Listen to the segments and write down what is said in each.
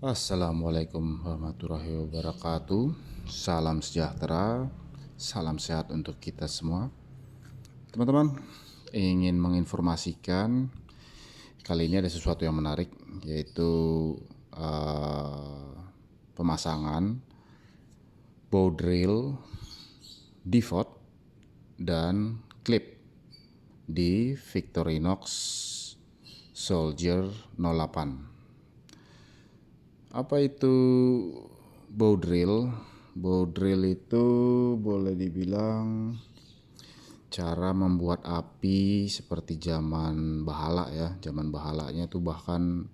Assalamualaikum warahmatullahi wabarakatuh. Salam sejahtera, salam sehat untuk kita semua. Teman-teman, ingin menginformasikan kali ini ada sesuatu yang menarik, yaitu pemasangan bow drill, divot, dan clip di Victorinox Soldier 08. Apa itu bow drill? Bow drill itu boleh dibilang cara membuat api seperti zaman Bahala ya. Zaman Bahalanya itu bahkan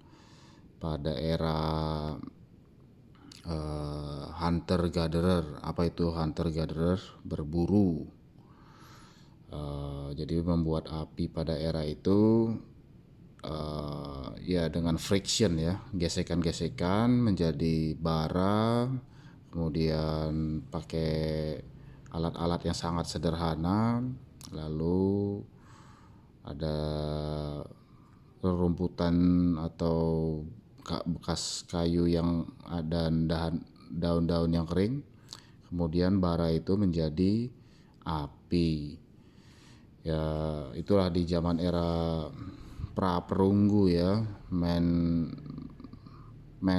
pada era hunter gatherer. Apa itu hunter gatherer? Berburu. Jadi membuat api pada era itu ya dengan friction ya, gesekan-gesekan menjadi bara, kemudian pakai alat-alat yang sangat sederhana, lalu ada rerumputan atau bekas kayu yang ada daun-daun yang kering, kemudian bara itu menjadi api. Ya itulah di zaman era pra perunggu ya, man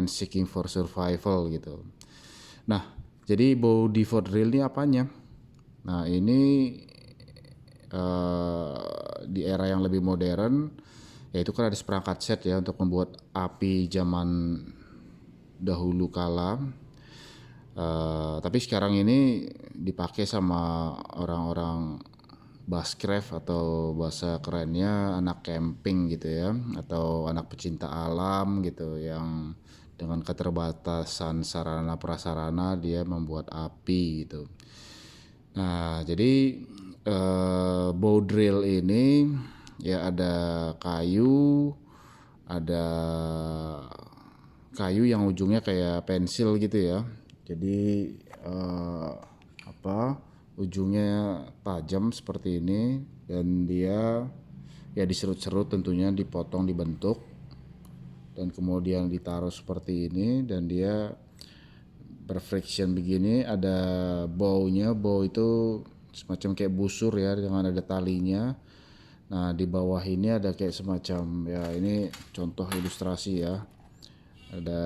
seeking for survival gitu. Nah, jadi bow divot drill ini apanya? Nah ini di era yang lebih modern, yaitu kan ada seperangkat set ya untuk membuat api zaman dahulu kala. Tapi sekarang ini dipakai sama orang-orang bushcraft atau bahasa kerennya anak camping gitu ya, atau anak pecinta alam gitu, yang dengan keterbatasan sarana prasarana dia membuat api gitu. Nah jadi bow drill ini ya ada kayu, ada kayu yang ujungnya kayak pensil gitu ya. Jadi ujungnya tajam seperti ini, dan dia ya diserut-serut, tentunya dipotong, dibentuk, dan kemudian ditaruh seperti ini, dan dia berfriction begini. Ada bownya, bow itu semacam kayak busur ya, dengan ada talinya. Nah di bawah ini ada kayak semacam, ya ini contoh ilustrasi ya, ada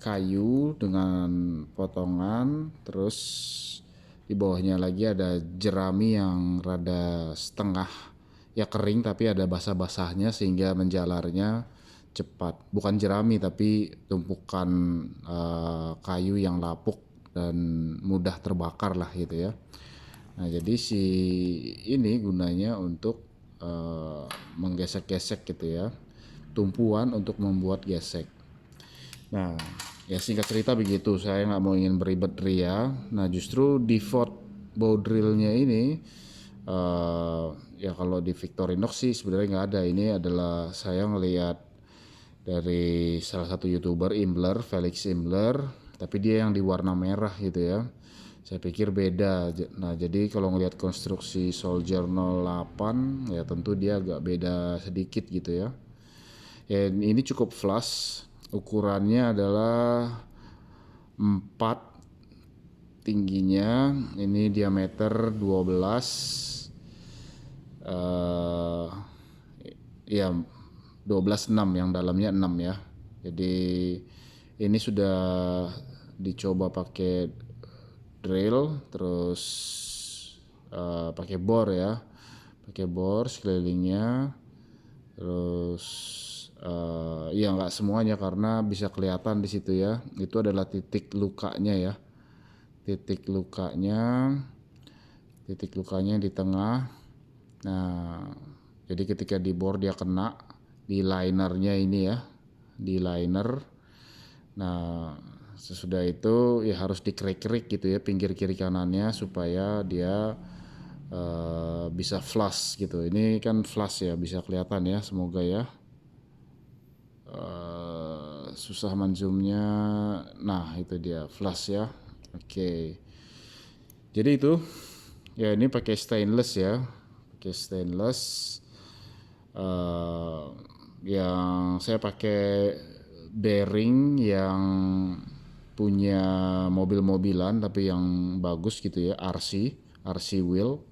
kayu dengan potongan, terus di bawahnya lagi ada jerami yang rada setengah ya kering, tapi ada basah-basahnya sehingga menjalarnya cepat. Bukan jerami tapi tumpukan kayu yang lapuk dan mudah terbakar lah gitu ya. Nah jadi si ini gunanya untuk menggesek-gesek gitu ya, tumpuan untuk membuat gesek. Nah ya singkat cerita begitu, saya nggak mau ingin beribet ria. Nah justru divot bow drillnya ini ya kalau di Victorinox sih sebenarnya nggak ada. Ini adalah saya ngelihat dari salah satu youtuber, Imbler, Felix Imbler, tapi dia yang di warna merah gitu ya. Saya pikir beda. Nah jadi kalau ngelihat konstruksi Soldier 08 ya tentu dia agak beda sedikit gitu ya. Ya ini cukup flush, ukurannya adalah 4 tingginya, ini diameter 12, ya 12,6, yang dalamnya 6 ya. Jadi ini sudah dicoba pakai drill, terus pakai bor ya, pakai bor sekelilingnya, terus ya nggak semuanya karena bisa kelihatan di situ ya, itu adalah titik lukanya ya, titik lukanya di tengah. Nah jadi ketika di bor dia kena di linernya ini ya, di liner. Nah sesudah itu ya harus dikerik-kerik gitu ya pinggir kiri kanannya supaya dia bisa flush gitu. Ini kan flush ya, bisa kelihatan ya, semoga ya. Susah menzoomnya. Nah itu dia flush ya. Oke. Jadi itu ya, ini pakai stainless ya, pakai stainless. Yang saya pakai bearing yang punya mobil-mobilan tapi yang bagus gitu ya, RC wheel.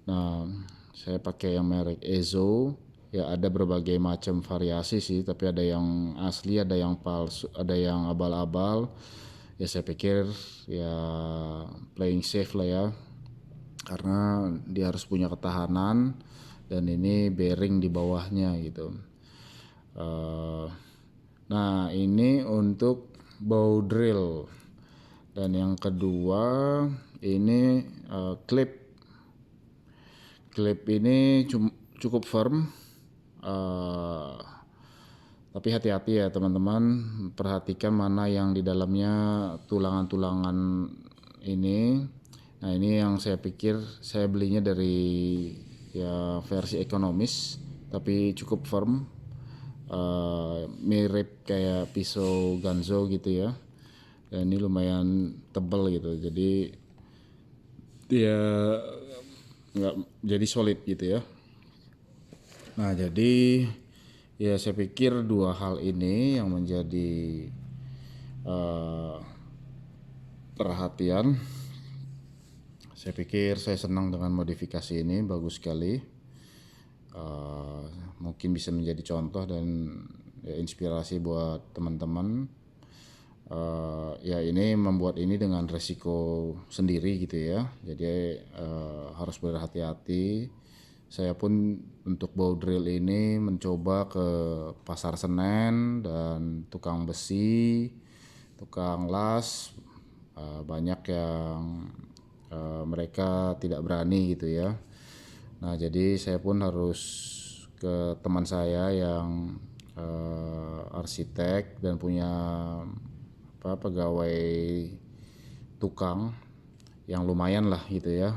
Nah, saya pakai yang merek Ezo. Ya ada berbagai macam variasi sih, tapi ada yang asli, ada yang palsu, ada yang abal-abal. Ya saya pikir ya playing safe lah ya, karena dia harus punya ketahanan dan ini bearing di bawahnya gitu. Eh, nah ini untuk bow drill, dan yang kedua ini clip ini cukup firm. eh, tapi hati-hati ya teman-teman, perhatikan mana yang di dalamnya tulangan-tulangan ini. Nah ini yang saya pikir saya belinya dari ya versi ekonomis tapi cukup firm. Mirip kayak pisau ganzo gitu ya, dan ini lumayan tebal gitu, jadi dia nggak jadi solid gitu ya. Nah jadi ya saya pikir dua hal ini yang menjadi eh, perhatian. Saya pikir saya senang dengan modifikasi ini, bagus sekali. Eh, mungkin bisa menjadi contoh dan ya, inspirasi buat teman-teman. Ya ini membuat ini dengan resiko sendiri gitu ya, jadi harus berhati-hati. Saya pun untuk bow drill ini mencoba ke pasar Senen dan tukang besi, tukang las. Banyak yang mereka tidak berani gitu ya. Nah jadi saya pun harus ke teman saya yang arsitek dan punya pegawai tukang yang lumayan lah gitu ya.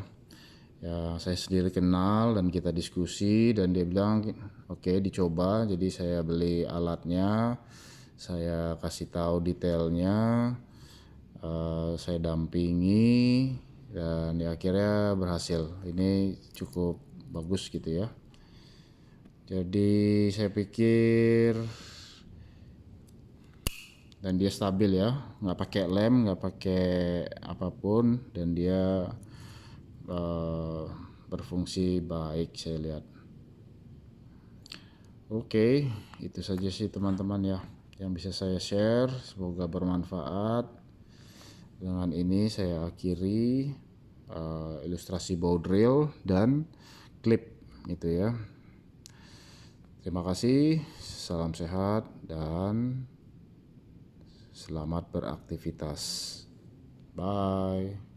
Ya saya sendiri kenal dan kita diskusi dan dia bilang oke, dicoba. Jadi saya beli alatnya, saya kasih tahu detailnya, saya dampingi dan ya akhirnya berhasil. Ini cukup bagus gitu ya. Jadi saya pikir, dan dia stabil ya, nggak pakai lem, nggak pakai apapun, dan dia uh, berfungsi baik saya lihat. Oke, itu saja sih teman-teman ya yang bisa saya share, semoga bermanfaat. Dengan ini saya akhiri ilustrasi bow drill dan clip gitu ya. Terima kasih, salam sehat dan selamat beraktivitas. Bye.